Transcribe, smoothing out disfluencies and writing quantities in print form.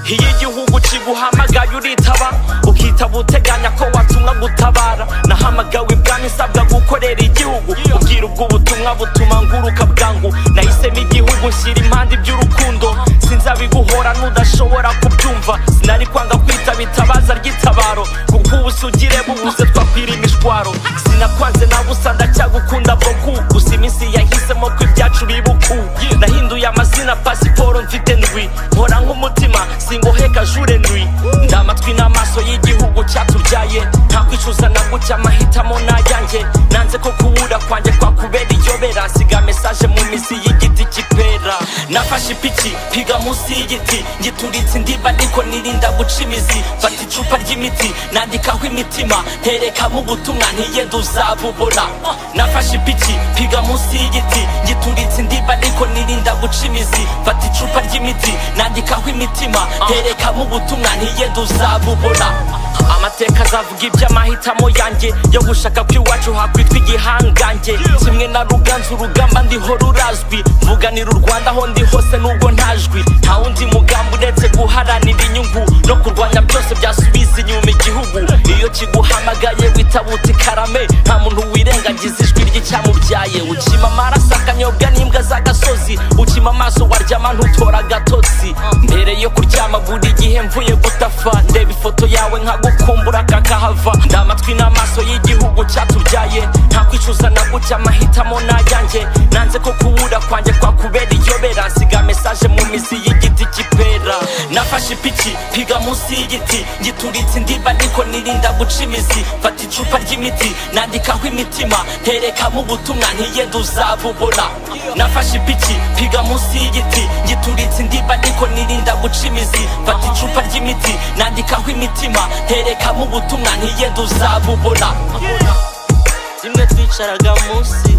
Iyo igihugu kiguhamagaye uritaba, ukitaba uteganya ko watumwa gutabara. Nahamagawe ibwami nsabwa gukorera igihugu, ubwira ubwo butumwa butuma nguruka bwangu. Nahisemo igihugu nshyira impande iby'urukundo, sinzabiguhora nudashobora kubyumva. Sinari kwanga kwitaba itabaza ry'itabaro, kuko ubusugire bubuze twakwira imishwaro. Sinakwanze nabusa ndacyagukunda boku, gusa iminsi yahisemo ko ibyacu bibuku. Nahinduye amazina pasiporo mfite ndwi, nkora nk'umutima singoheka jure ndwi. Ndamatwi n'amaso y'igihugu cyatubyaye, nta kwicuza na gucya amahitamo n'ayanjye. Nanze ko kubura kwanjye kwakubera iyobera, nsiga mesaje mu mizi y'igiti kipera. Nafashe ipiki piga munsi y'igiti, ngituritse indiba ariko nirinda guca imizi. Fata icupa ry'imiti nandikaho imitima, nterekamo ubutumwa ntiyenda uzabubona. Nafashe ipiki piga munsi y'igiti, ngituritse indiba ariko nirinda guca imizi. Fata icupa ry'imiti nandikaho imitima, nterekamo ubutumwa ntiyenda uzabubona. Amateka azavuga iby'amahitamo yanjye yo gushaka kw'iwacu hakwitwa igihangange. Kimwe na Ruganzu urugamba ndiho rurazwi, mvuganira u Rwanda aho ndi hose nubwo ntajwi. Nta wundi mugambi uretse guharanira inyungu no kurwanya byose byasubiza inyuma igihugu. Iyo kiguhamagaye witaba uti karame, nta muntu wirengagiza ijwi ry'icyamubyaye. Ukima amaraso akanyobwa n'imbwa z'agasozi, ukima amaso waryama ntutora agatotsi. Mbere yo kuryama buri gihe mvuye gutafa, ndeba ifoto yawe nkagukumbura kakahava. Ndamatwi n'amaso y'igihugu cyatubyaye, nta kwicuza na gucya amahitamo n'ayanjye. Nanze ko kubura kwanjye kwakubera iyobera, nsiga mesaje mu mizi y'igiti kipera. Nafashe ipiki piga munsi y'igiti, ngituritse indiba ariko nirinda guca imizi. Fata icupa ry'imiti nandikaho imitima, nterekamo ubutumwa ntiyenda uzabubona. Nafashe ipiki piga munsi y'igiti, ngituritse indiba ariko nirinda guca imizi. Fata icupa ry'imiti nandikaho imitima, nterekamo ubutumwa ntiyenda uzabubona. Rimwe twicaraga munsi